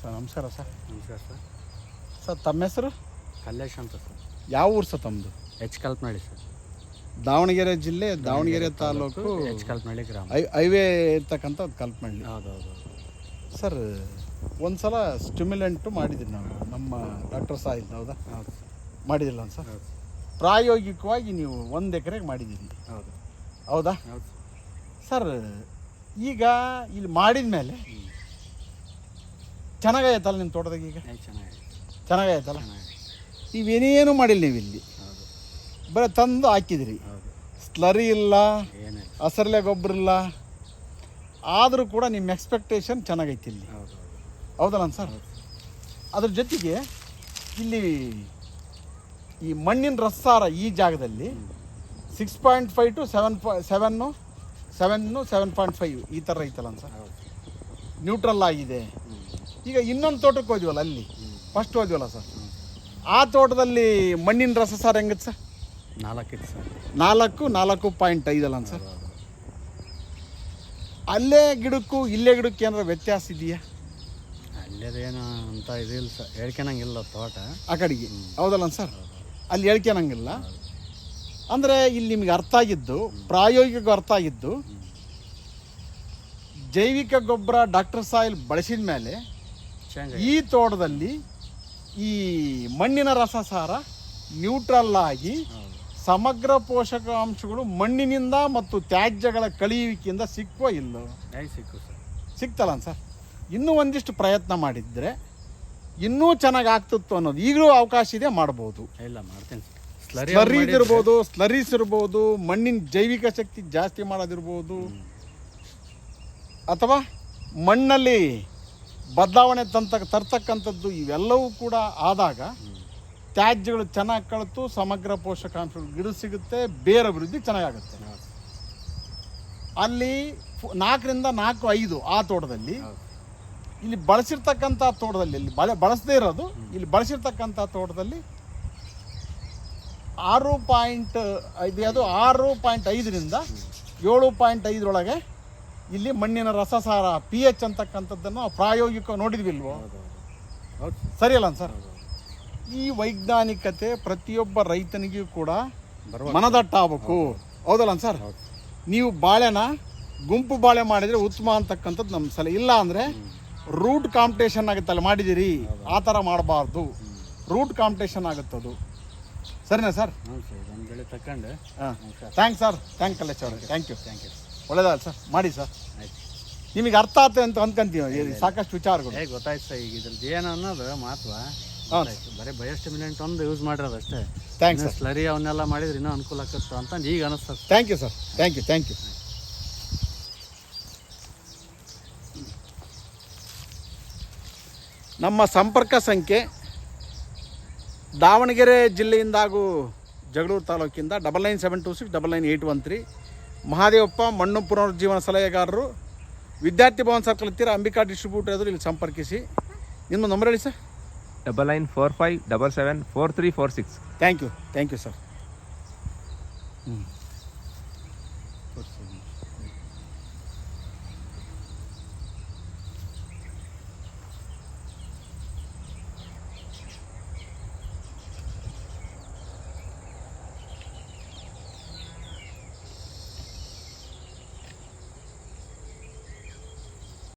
Sir ನಮಸ್ಕಾರ sir. ನಮಸ್ಕಾರ sir. Sir ತಮ್ಮ ಹೆಸರು? ಕಲ್ಲೇಶ್ ಅಂತ ಸರ್. ಯಾವ ಊರು ಸರ್ ತಮ್ಮದು? H Kalpanahalli sir. ದಾವಣಗೆರೆ ಜಿಲ್ಲೆ, ದಾವಣಗೆರೆ ತಾಲೂಕು, ಎಚ್ ಕಲ್ಪನಹಳ್ಳಿ ಗ್ರಾಮ. ಹೈವೇ ಇರ್ತಕ್ಕಂಥ ಕಲ್ಪನಹಳ್ಳಿ. ಹೌದು. ಸರ್ ಒಂದು ಸಲ ಸ್ಟಿಮ್ಯುಲೆಂಟು ಮಾಡಿದ್ದೀವಿ ನಾವು, ನಮ್ಮ ಡಾಕ್ಟರ್ ಸಾಯಿಲ್. ಹೌದಾ? ಹೌದು ಸರ್. ಮಾಡಿದಿಲ್ಲ ಸರ್? ಹೌದು. ಪ್ರಾಯೋಗಿಕವಾಗಿ ನೀವು 1 ಎಕರೆಗೆ ಮಾಡಿದ್ದೀರಿ. ಹೌದು. ಹೌದಾ? ಹೌದು ಸರ್. ಈಗ ಇಲ್ಲಿ ಮಾಡಿದ ಮೇಲೆ ಚೆನ್ನಾಗಾಯ್ತಲ್ಲ ನಿಮ್ಮ ತೋಟದಾಗ? ಈಗ ಚೆನ್ನಾಗಾಯ್ತಲ್ಲ? ನೀವೇನೇನು ಮಾಡಿಲ್ಲ, ನೀವು ಇಲ್ಲಿ ಹೌದು. ಬರೀ ತಂದು ಹಾಕಿದಿರಿ. ಹೌದು. ಸ್ಲರಿ ಇಲ್ಲ, ಏನಿಲ್ಲ, ಹಸರಲೆ ಗೊಬ್ಬರ ಇಲ್ಲ, ಆದರೂ ಕೂಡ ನಿಮ್ಮ ಎಕ್ಸ್ಪೆಕ್ಟೇಷನ್ ಚೆನ್ನಾಗೈತಿ ಇಲ್ಲಿ. ಹೌದು. ಹೌದಲ್ಲ ಸರ್? ಅದ್ರ ಜೊತೆಗೆ ಇಲ್ಲಿ ಈ ಮಣ್ಣಿನ ರಸಾರ ಈ ಜಾಗದಲ್ಲಿ 6.5 to 7.5 ಈ ಥರ ಐತಲ್ಲ ಸರ್? ನ್ಯೂಟ್ರಲ್ ಆಗಿದೆ. ಈಗ ಇನ್ನೊಂದು ತೋಟಕ್ಕೆ ಹೋದ್ವಲ್ಲ, ಅಲ್ಲಿ ಫಸ್ಟ್ ಹೋದ್ವಲ್ಲ ಸರ್, ಆ ತೋಟದಲ್ಲಿ ಮಣ್ಣಿನ ರಸಸಾರ ಹೆಂಗತ್ತೆ ಸರ್? 4 ಇತ್ತು ಸರ್. 4.5 ಅಲ್ಲ ಸರ್? ಅಲ್ಲೇ ಗಿಡಕ್ಕೂ ಇಲ್ಲೇ ಗಿಡಕ್ಕೆ ಏನಾರ ವ್ಯತ್ಯಾಸ ಇದೆಯಾ? ಅಲ್ಲೇದೇನು ಅಂತ ಇದಿಲ್ಲ ಸರ್, ಹೇಳ್ಕೊಳಂಗಿಲ್ಲ ತೋಟ ಆ ಕಡೆಗೆ. ಹೌದಲ್ಲ ಸರ್? ಅಲ್ಲಿ ಹೇಳ್ಕೊಳಂಗಿಲ್ಲ ಅಂದರೆ ಇಲ್ಲಿ ನಿಮಗೆ ಅರ್ಥ ಆಗಿದ್ದು, ಪ್ರಾಯೋಗಿಕ ಅರ್ಥ ಆಗಿದ್ದು, ಜೈವಿಕ ಗೊಬ್ಬರ ಡಾಕ್ಟರ್ ಸಾಯಿಲ್ ಬಳಸಿದ ಮೇಲೆ ಈ ತೋಟದಲ್ಲಿ ಈ ಮಣ್ಣಿನ ರಸಸಾರ ನ್ಯೂಟ್ರಲ್ ಆಗಿ ಸಮಗ್ರ ಪೋಷಕಾಂಶಗಳು ಮಣ್ಣಿನಿಂದ ಮತ್ತು ತ್ಯಾಜ್ಯಗಳ ಕಳೆಯುವಿಕೆಯಿಂದ ಸಿಕ್ಕೋ ಇಲ್ಲೋ? ಸಿಕ್ಕು ಸರ್. ಸಿಕ್ತಲ್ಲ ಸರ್? ಇನ್ನೂ ಒಂದಿಷ್ಟು ಪ್ರಯತ್ನ ಮಾಡಿದರೆ ಇನ್ನೂ ಚೆನ್ನಾಗಿ ಆಗ್ತಿತ್ತು ಅನ್ನೋದು ಈಗಲೂ ಅವಕಾಶ ಇದೆ, ಮಾಡ್ಬೋದು. ಇಲ್ಲ, ಮಾಡ್ತೀನಿ ಸರ್. ಸ್ಲರೀಸ್ ಇರ್ಬೋದು, ಸ್ಲರೀಸ್ ಇರ್ಬೋದು, ಮಣ್ಣಿನ ಜೈವಿಕ ಶಕ್ತಿ ಜಾಸ್ತಿ ಮಾಡೋದಿರ್ಬೋದು, ಅಥವಾ ಮಣ್ಣಲ್ಲಿ ಬದಲಾವಣೆ ತರ್ತಕ್ಕಂಥದ್ದು, ಇವೆಲ್ಲವೂ ಕೂಡ ಆದಾಗ ತ್ಯಾಜ್ಯಗಳು ಚೆನ್ನಾಗಿ ಕಳೆತು ಸಮಗ್ರ ಪೋಷಕಾಂಶಗಳು ಗಿಡ ಸಿಗುತ್ತೆ, ಬೇರೆ ಅಭಿವೃದ್ಧಿ ಚೆನ್ನಾಗಾಗುತ್ತೆ. ಅಲ್ಲಿ 4ರಿಂದ 4.5 ಆ ತೋಟದಲ್ಲಿ, ಇಲ್ಲಿ ಬಳಸಿರ್ತಕ್ಕಂಥ ತೋಟದಲ್ಲಿ, ಇಲ್ಲಿ ಬಳಸದೇ ಇರೋದು, ಇಲ್ಲಿ ಬಳಸಿರ್ತಕ್ಕಂಥ ತೋಟದಲ್ಲಿ 6.5ರಿಂದ 7.5 ಇಲ್ಲಿ ಮಣ್ಣಿನ ರಸಸಾರ pH ಅಂತಕ್ಕಂಥದ್ದನ್ನು ಪ್ರಾಯೋಗಿಕ ನೋಡಿದ್ವಿ ಇಲ್ವೋ? ಸರಿ ಅಲ್ಲ ಸರ್? ಈ ವೈಜ್ಞಾನಿಕತೆ ಪ್ರತಿಯೊಬ್ಬ ರೈತನಿಗೂ ಕೂಡ ಮನದಟ್ಟಾಗಬೇಕು. ಹೌದಲ್ಲ ಸರ್? ನೀವು ಬಾಳೆನ ಗುಂಪು ಬಾಳೆ ಮಾಡಿದರೆ ಉತ್ತಮ ಅಂತಕ್ಕಂಥದ್ದು ನಮ್ಮ ಸಲ. ಇಲ್ಲ ಅಂದರೆ ರೂಟ್ ಕಾಂಪಿಟೇಷನ್ ಆಗುತ್ತಲ್ಲ, ಮಾಡಿದ್ದೀರಿ, ಆ ಥರ ಮಾಡಬಾರ್ದು. ರೂಟ್ ಕಾಂಪಿಟೇಷನ್ ಆಗುತ್ತದು. ಸರಿನಾ ಸರ್? ಬೆಳೆ ತಗೊಂಡು. ಹಾಂ, ಥ್ಯಾಂಕ್ಸ್ ಸರ್. ಕಲ್ಲೇಶ್ ಅವ್ರೆ, ಥ್ಯಾಂಕ್ ಯು. ಒಳ್ಳೆಯದಲ್ಲ ಸರ್, ಮಾಡಿ ಸರ್. ಆಯ್ತು. ನಿಮಗೆ ಅರ್ಥ ಆಗ್ತದೆ ಅಂತ ಅಂದ್ಕೊಂತೀವಿ, ಸಾಕಷ್ಟು ವಿಚಾರಗಳು. ಗೊತ್ತಾಯ್ತು ಸರ್. ಈಗ ಇದ್ರದ್ದು ಏನು ಅನ್ನೋದು ಮಹತ್ವ. ಬರೀ ಬಯೋಸ್ಟಿಮ್ಯುಲೆಂಟ್ ಒಂದು ಯೂಸ್ ಮಾಡಿರೋದು ಅಷ್ಟೇ. Thanks sir. ಸ್ಲರಿ ಅವನ್ನೆಲ್ಲ ಮಾಡಿದ್ರೆ ಇನ್ನೂ ಅನುಕೂಲ ಆಗುತ್ತೋ ಅಂತ ಈಗ ಅನಿಸ್ತದೆ. Thank you sir. Thank you. ನಮ್ಮ ಸಂಪರ್ಕ ಸಂಖ್ಯೆ ದಾವಣಗೆರೆ ಜಿಲ್ಲೆಯಿಂದ ಹಾಗೂ ಜಗಳೂರು ತಾಲೂಕಿಂದ 9972699813. ಮಹಾದೇವಪ್ಪ, ಮಣ್ಣು ಪುನರುಜ್ಜೀವನ ಸಲಹೆಗಾರರು, ವಿದ್ಯಾರ್ಥಿ ಭವನ್ ಸರ್ಕಲ್ ಹತ್ತಿರ ಅಂಬಿಕಾ ಡಿಸ್ಟ್ರಿಬ್ಯೂಟರ್ ಎದುರು ಇಲ್ಲಿ ಸಂಪರ್ಕಿಸಿ. ನಿಮ್ಮ ನಂಬರ್ ಹೇಳಿ ಸರ್. 9945774346. Thank you sir.